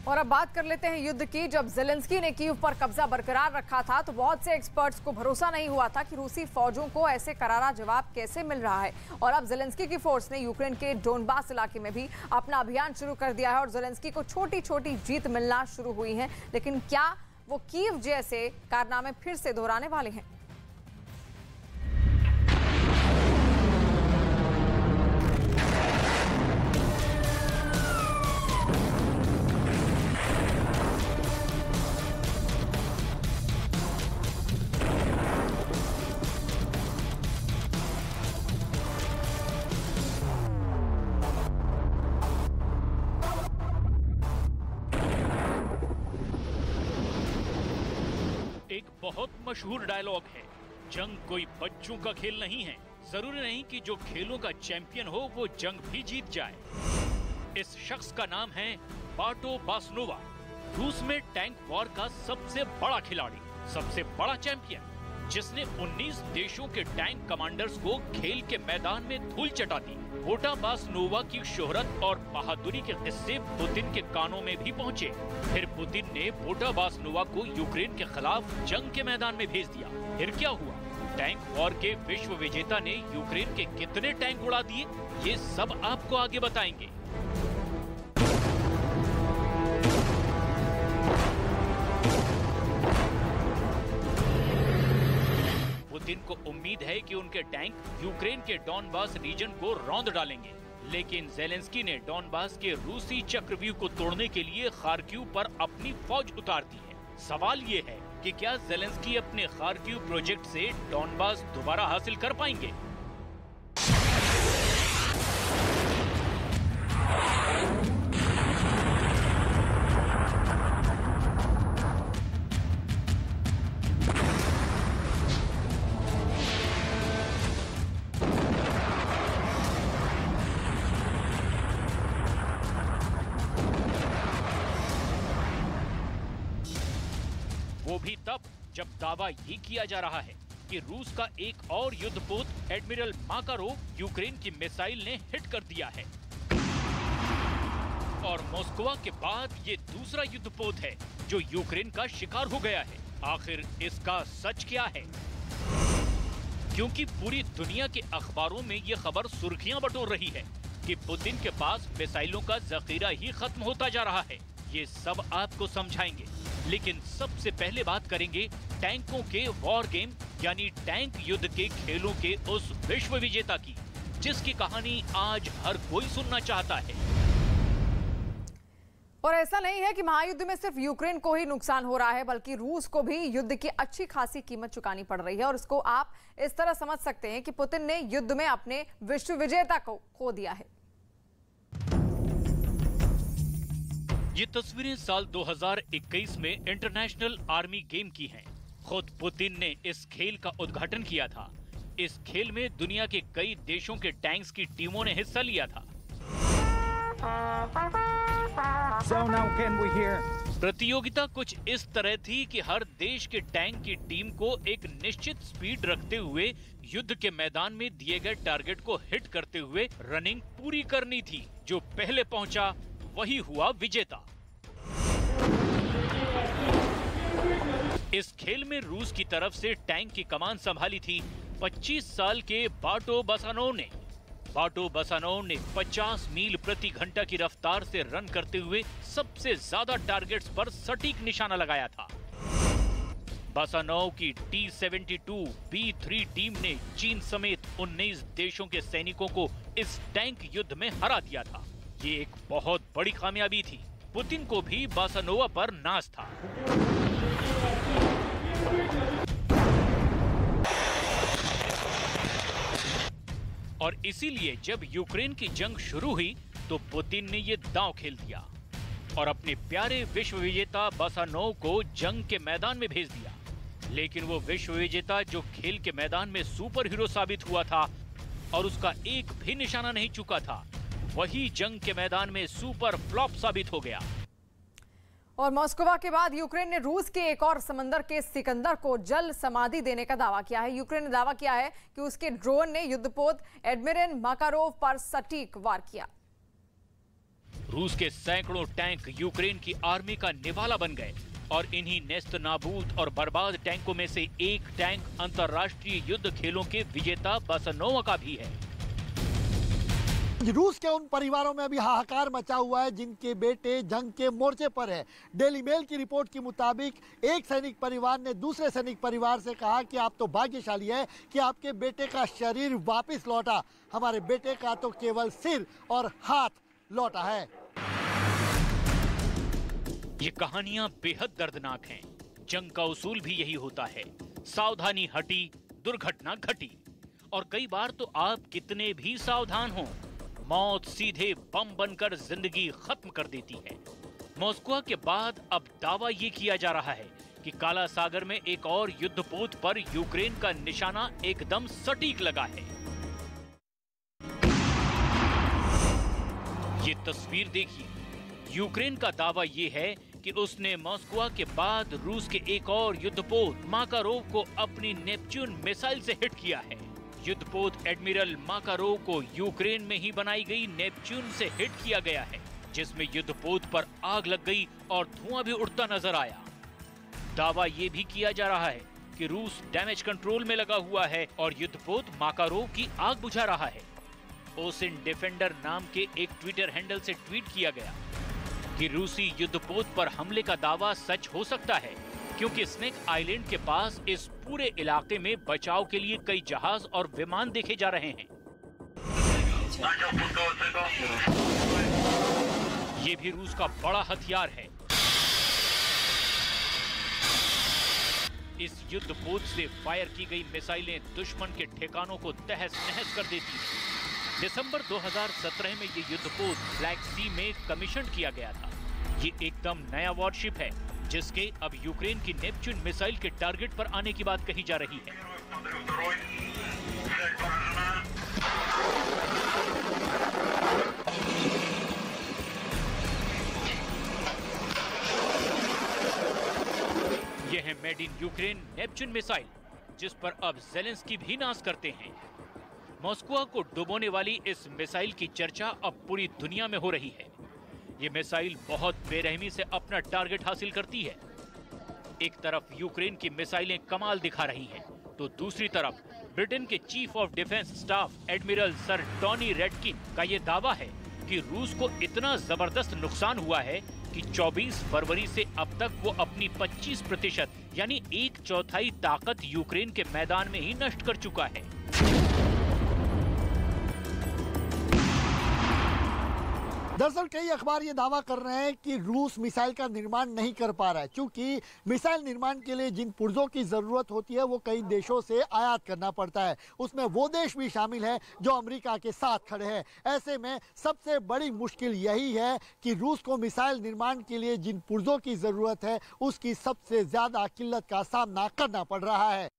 और अब बात कर लेते हैं युद्ध की। जब ज़ेलेंस्की ने कीव पर कब्जा बरकरार रखा था तो बहुत से एक्सपर्ट्स को भरोसा नहीं हुआ था कि रूसी फौजों को ऐसे करारा जवाब कैसे मिल रहा है। और अब ज़ेलेंस्की की फोर्स ने यूक्रेन के डोनबास इलाके में भी अपना अभियान शुरू कर दिया है और ज़ेलेंस्की को छोटी छोटी जीत मिलना शुरू हुई है। लेकिन क्या वो कीव जैसे कारनामे फिर से दोहराने वाले हैं? एक बहुत मशहूर डायलॉग है, जंग कोई बच्चों का खेल नहीं है। जरूरी नहीं कि जो खेलों का चैंपियन हो वो जंग भी जीत जाए। इस शख्स का नाम है बाटो बासनोवा, रूस में टैंक वॉर का सबसे बड़ा खिलाड़ी, सबसे बड़ा चैंपियन, जिसने 19 देशों के टैंक कमांडर्स को खेल के मैदान में धूल चटा दी। बाटो बासनोवा की शोहरत और बहादुरी के किस्से पुतिन के कानों में भी पहुंचे। फिर पुतिन ने बाटो बासनोवा को यूक्रेन के खिलाफ जंग के मैदान में भेज दिया। फिर क्या हुआ? टैंक वॉर के विश्व विजेता ने यूक्रेन के कितने टैंक उड़ा दिए, ये सब आपको आगे बताएंगे। पुतिन को उम्मीद है कि उनके टैंक यूक्रेन के डॉनबास रीजन को रौंद डालेंगे, लेकिन ज़ेलेंस्की ने डॉनबास के रूसी चक्रव्यूह को तोड़ने के लिए खार्किव पर अपनी फौज उतार दी है। सवाल ये है कि क्या ज़ेलेंस्की अपने खार्किव प्रोजेक्ट से डॉनबास दोबारा हासिल कर पाएंगे? वो भी तब जब दावा ये किया जा रहा है कि रूस का एक और युद्धपोत एडमिरल माकारोव यूक्रेन की मिसाइल ने हिट कर दिया है। और मॉस्को के बाद ये दूसरा युद्धपोत है जो यूक्रेन का शिकार हो गया है। आखिर इसका सच क्या है? क्योंकि पूरी दुनिया के अखबारों में ये खबर सुर्खियां बटोर रही है कि पुतिन के पास मिसाइलों का जखीरा ही खत्म होता जा रहा है। ये सब आपको समझाएंगे, लेकिन सबसे पहले बात करेंगे टैंकों के वॉर गेम यानी टैंक युद्ध के खेलों के उस विश्व विजेता की, जिसकी कहानी आज हर कोई सुनना चाहता है। और ऐसा नहीं है कि महायुद्ध में सिर्फ यूक्रेन को ही नुकसान हो रहा है, बल्कि रूस को भी युद्ध की अच्छी खासी कीमत चुकानी पड़ रही है। और इसको आप इस तरह समझ सकते हैं कि पुतिन ने युद्ध में अपने विश्व विजेता को खो दिया है। ये तस्वीरें साल 2021 में इंटरनेशनल आर्मी गेम की हैं। खुद पुतिन ने इस खेल का उद्घाटन किया था। इस खेल में दुनिया के कई देशों के टैंक्स की टीमों ने हिस्सा लिया था। So now can we hear? प्रतियोगिता कुछ इस तरह थी कि हर देश के टैंक की टीम को एक निश्चित स्पीड रखते हुए युद्ध के मैदान में दिए गए टारगेट को हिट करते हुए रनिंग पूरी करनी थी। जो पहले पहुंचा वही हुआ विजेता। इस खेल में रूस की तरफ से टैंक की कमान संभाली थी 25 साल के बाटो बासनोव ने। बाटो बासनोव ने 50 मील प्रति घंटा की रफ्तार से रन करते हुए सबसे ज्यादा टारगेट्स पर सटीक निशाना लगाया था। बासनोव की T-72 B3 टीम ने चीन समेत 19 देशों के सैनिकों को इस टैंक युद्ध में हरा दिया था। ये एक बहुत बड़ी कामयाबी थी। पुतिन को भी बासनोवा पर नाज था। और इसीलिए जब यूक्रेन की जंग शुरू हुई तो पुतिन ने ये दांव खेल दिया और अपने प्यारे विश्व विजेता बासनोव को जंग के मैदान में भेज दिया। लेकिन वो विश्व विजेता जो खेल के मैदान में सुपर हीरो साबित हुआ था और उसका एक भी निशाना नहीं चुका था, वही जंग के मैदान में सुपर फ्लॉप साबित हो गया। और मॉस्को के बाद यूक्रेन ने रूस के एक और समंदर के सिकंदर को जल समाधि देने का दावा किया है। यूक्रेन ने दावा किया है कि उसके ड्रोन ने युद्धपोत एडमिरल माकारोव पर सटीक वार किया। रूस के सैकड़ों टैंक यूक्रेन की आर्मी का निवाला बन गए और इन्हीं नेस्त नाबूद और बर्बाद टैंकों में से एक टैंक अंतर्राष्ट्रीय युद्ध खेलों के विजेता बासनोवा का भी है। रूस के उन परिवारों में अभी हाहाकार मचा हुआ है जिनके बेटे जंग के मोर्चे पर है। डेली मेल की रिपोर्ट के मुताबिक एक सैनिक परिवार ने दूसरे सैनिक परिवार से कहा कि आप तो भाग्यशाली है कि आपके बेटे का शरीर वापस लौटा, हमारे बेटे का तो केवल सिर और हाथ लौटा है। ये कहानियां बेहद दर्दनाक हैं। जंग का उसूल भी यही होता है, सावधानी हटी दुर्घटना घटी। और कई बार तो आप कितने भी सावधान हों, मौत सीधे बम बनकर जिंदगी खत्म कर देती है। मॉस्को के बाद अब दावा ये किया जा रहा है कि काला सागर में एक और युद्धपोत पर यूक्रेन का निशाना एकदम सटीक लगा है। ये तस्वीर देखिए। यूक्रेन का दावा ये है कि उसने मॉस्को के बाद रूस के एक और युद्धपोत माकारोव को अपनी नेपच्यून मिसाइल से हिट किया है। युद्धपोत एडमिरल माकारोव को यूक्रेन में ही बनाई गई नेपच्यून से हिट किया गया है, जिसमें युद्धपोत पर आग लग गई और धुआं भी उड़ता नजर आया। दावा ये भी किया जा रहा है कि रूस डैमेज कंट्रोल में लगा हुआ है और युद्धपोत माकारोव की आग बुझा रहा है। ओसिन डिफेंडर नाम के एक ट्विटर हैंडल से ट्वीट किया गया कि रूसी युद्धपोत पर हमले का दावा सच हो सकता है, क्योंकि स्नेक आइलैंड के पास इस पूरे इलाके में बचाव के लिए कई जहाज और विमान देखे जा रहे हैं। ये भी रूस का बड़ा हथियार है। इस युद्धपोत से फायर की गई मिसाइलें दुश्मन के ठिकानों को तहस नहस कर देती हैं। दिसंबर 2017 में ये युद्धपोत ब्लैक सी में कमीशन किया गया था। ये एकदम नया वॉरशिप है, जिसके अब यूक्रेन की नेपच्यून मिसाइल के टारगेट पर आने की बात कही जा रही है। यह है made in Ukraine Neptune missile, जिस पर अब ज़ेलेंस्की भी नाज करते हैं। मॉस्को को डुबोने वाली इस मिसाइल की चर्चा अब पूरी दुनिया में हो रही है। ये मिसाइल बहुत बेरहमी से अपना टारगेट हासिल करती है। एक तरफ यूक्रेन की मिसाइलें कमाल दिखा रही हैं, तो दूसरी तरफ ब्रिटेन के chief of defence staff admiral sir Tony Radakin का ये दावा है कि रूस को इतना जबरदस्त नुकसान हुआ है कि 24 फरवरी से अब तक वो अपनी 25% यानी 1/4 ताकत यूक्रेन के मैदान में ही नष्ट कर चुका है। दरअसल कई अखबार ये दावा कर रहे हैं कि रूस मिसाइल का निर्माण नहीं कर पा रहा है, क्योंकि मिसाइल निर्माण के लिए जिन पुर्जों की जरूरत होती है वो कई देशों से आयात करना पड़ता है। उसमें वो देश भी शामिल है जो अमेरिका के साथ खड़े हैं। ऐसे में सबसे बड़ी मुश्किल यही है कि रूस को मिसाइल निर्माण के लिए जिन पुर्जों की जरूरत है उसकी सबसे ज्यादा किल्लत का सामना करना पड़ रहा है।